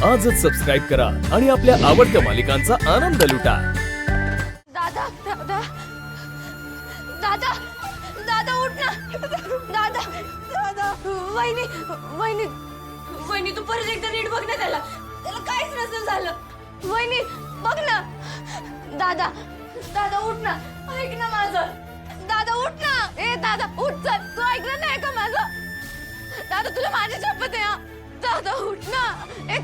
आजच सबस्क्राईब करा आणि आपल्या आवडत्या मालिकांचा आनंद लुटा। दादा दादा दादा दादा उठ ना दादा दादा वहिनी वहिनी वहिनी तू परत एकदा नीट बघ ना त्याला काहीच नसेल झालं वहिनी बघ ना दादा दादा उठ ना ऐक ना माझं दादा उठ ना ए दादा उठ चल तू ऐकलं नाही का माझं दादा तुला माझी शपथ आहे दादा उठ ना ए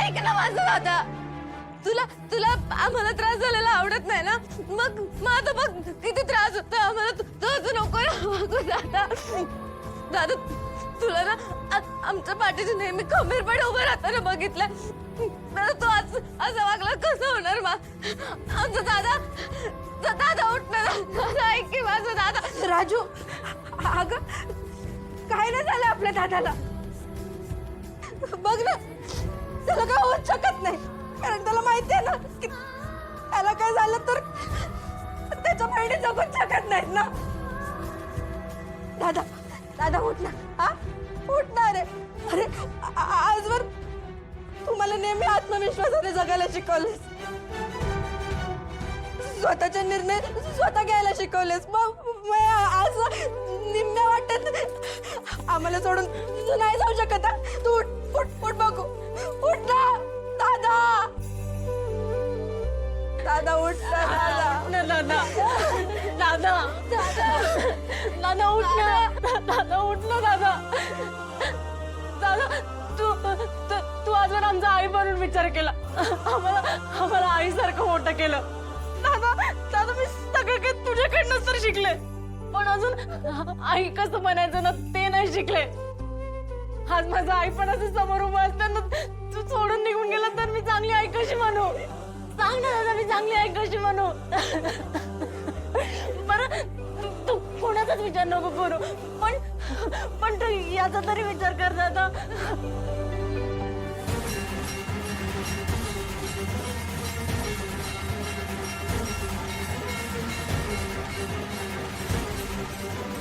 ऐक ना माझं दादा तुला तुला आम्हाला त्रास झालेला आवडत नाही ना मग आता बघ किती त्रास होतो आम्हाला तू नको ना दादा दादा तुला ना आमच्या पाठीशी नेहमी खंबीरपणे उभं राहताना बघितलं तू आज असं वागलं कसं होणार मग आमचा दादा दादा उठ ना दादा ऐक की माझं दादा राजू अगं काय नाही झालं आपल्या दादाला बघ ना त्याला काय होऊ शकत नाही कारण त्याला माहिती आहे ना की त्याला काय झालं तर त्याच्या बहिणी जगूच शकत नाहीत ना दादा दादा उठ ना हा उठ ना अरे आजवर तुम्हाला नेहमी आत्मविश्वासाने जगायला शिकवलेस स्वतःचे निर्णय स्वतः घ्यायला शिकवलेस मग आज निम्म्या वाटत आम्हाला सोडून तू नाही जाऊ शकत तू उठ उठ उठ बघू उठ ना दादा दादा उठ ना दादा दादा दादा उठ ना दादा उठ ना दादा दादा तू तू आजवर आमचा आई बनून विचार केला आम्हाला आईसारखं मोठं केलं दादा दादा मी सगळं काही तुझ्याकडनंच तर शिकले पण अजून आई कसं बनायचं ना ते नाही शिकले आज माझं आई पण असं समोर उभं असताना तू सोडून निघून गेला तर मी चांगली आई कशी म्हणू सांग ना दादा मी चांगली आई कशी म्हणू बरं तू कोणाचाच विचार नको करू पण तू याचा तरी विचार कर दादा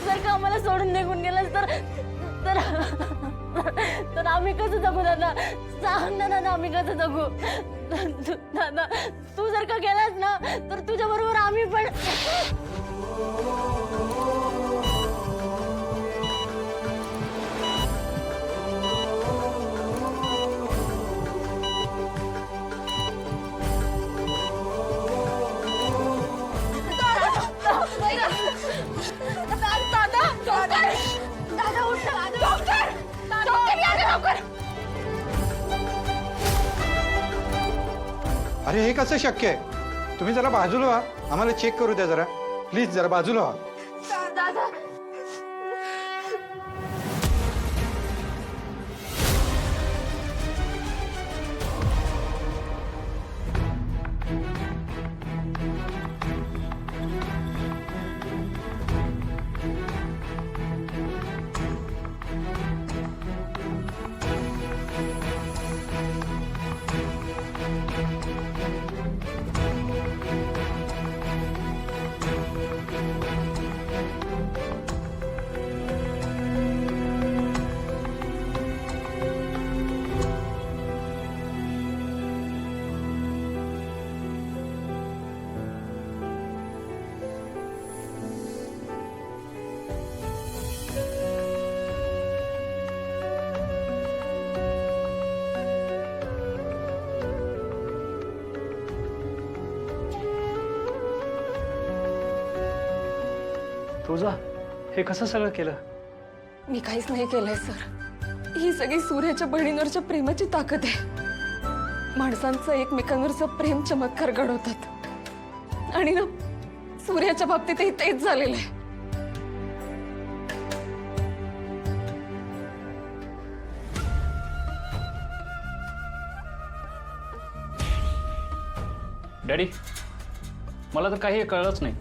जर का आम्हाला सोडून निघून गेलास तर आम्ही कसं जगू दादा सांग ना दादा आम्ही कसं जगू दादा तू जर का गेलास ना तर तुझ्या बरोबर आम्ही पण अरे हे कसं शक्य आहे तुम्ही जरा बाजूला व्हा आम्हाला चेक करू द्या जरा प्लीज जरा बाजूला व्हा दादा तुझा हे कसं सगळं केलं मी काहीच नाही केलंय सर ही सगळी सूर्याच्या बहिणींवरच्या प्रेमाची ताकद आहे माणसांचं एकमेकांवरचं प्रेम चमत्कार घडवतात आणि ना सूर्याच्या बाबतीतही तेच झालेलं आहे डॅडी मला तर काही कळलंच नाही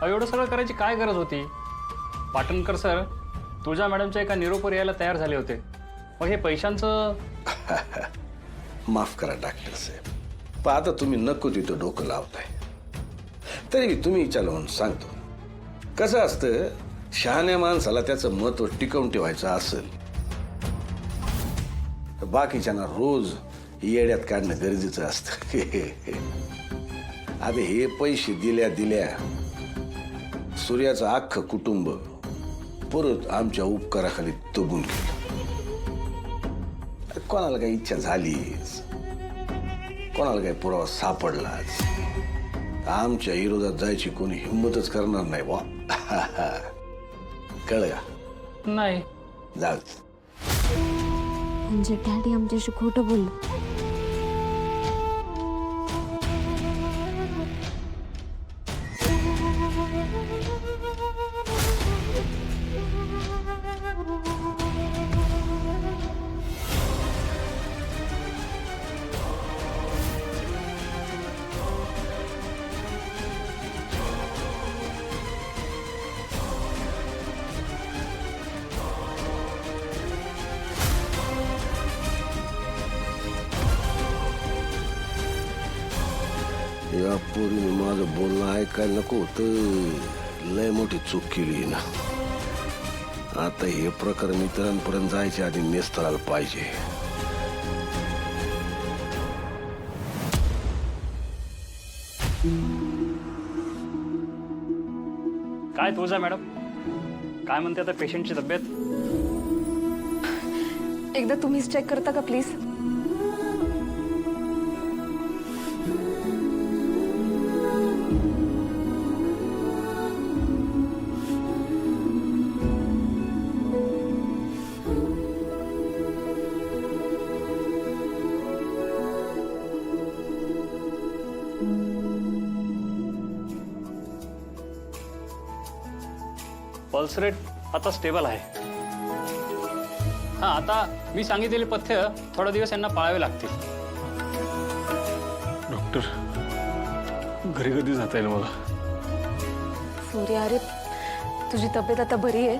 एवढं सगळं करायची काय गरज होती पाटणकर सर तुझ्या मॅडमच्या एका निरोपर यायला तयार झाले होते मग हे पैशांचं माफ करा डॉक्टर साहेब पण आता तुम्ही नको तिथं डोकं लावताय तरी तुम्ही विचारलं सांगतो कसं असतं शहाण्या माणसाला त्याचं महत्व टिकवून ठेवायचं असेल बाकीच्यांना रोज येड्यात काढणं गरजेचं असतं. आता हे पैसे दिल्या दिल्या सूर्याचं अख्खं कुटुंब परत आमच्या उपकाराखाली दबून गेलं. कोणाला काही इच्छा झालीच, कोणाला काही पुरावा सापडलाच, आमच्या विरोधात जायची कोणी हिंमतच करणार नाही बा. कळलं का? नाही. जाऊ. म्हणजे डॅडी आमच्याशी खोटं बोललो. या पोरीने माझं बोलणं ऐकायला नको होतं. लय मोठी चूक केली ना. आता हे प्रकरण इतरांपर्यंत जायच्या आधी नेस्तराला पाहिजे. काय तुझा मॅडम, काय म्हणते आता पेशंटची तब्येत? एकदा तुम्हीच चेक करता का प्लीज? पल्स रेट आता स्टेबल आहे. हां, आता मी सांगितलेले पथ्य थोडा दिवस यांना पाळावे लागतील. डॉक्टर, घरी कधी जाता येईल मला? सूर्य, अरे तुझी तब्येत आता बरी आहे,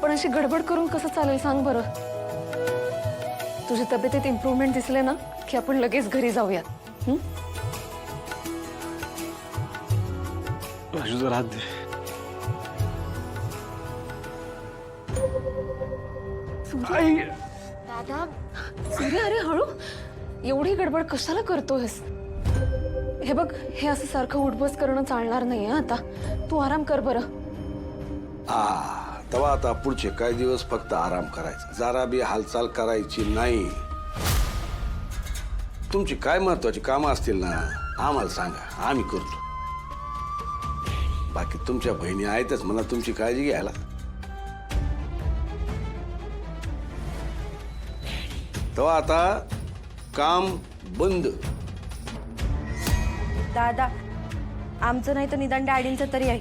पण अशी गडबड करून कसं चालेल सांग बरं. तुझी तब्येतीत इम्प्रूव्हमेंट दिसले ना की आपण लगेच घरी जाऊयात. राजू, जरा हात दे. दादा, सूर्य, अरे हळू. एवढी गडबड कशाला करतोयस? हे बघ, हे असं सारखं उठबस करणं चालणार नाहीये आता. तू आराम कर बरं. तेव्हा आता पुढचे काही दिवस फक्त आराम करायचा, जरा बी हालचाल करायची नाही. तुमची काय महत्वाची कामं असतील ना, आम्हाला सांगा, आम्ही करतो. बाकी तुमच्या बहिणी आहेतच मला तुमची काळजी घ्यायला. तेव्हा आता काम बंद. दादा, आमचं नाही तर निदान डॅडींचं तरी आहे.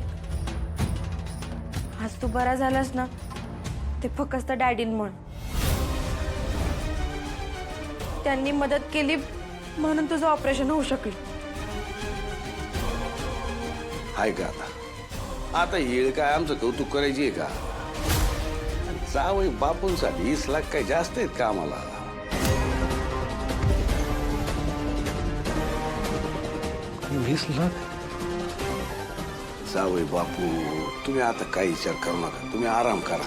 आज तू बरा झालास ना, ते फक्त डॅडींमुळे. त्यांनी मदत केली म्हणून तुझं ऑपरेशन होऊ शकलं. आहे का आता येळ काय आमचं कौतुक करायची आहे का? जावई बापूंसाठी 20 लाख काही जास्त आहेत का आम्हाला? जावई बापू, तुम्ही आता काही विचार करू नका, तुम्ही आराम करा.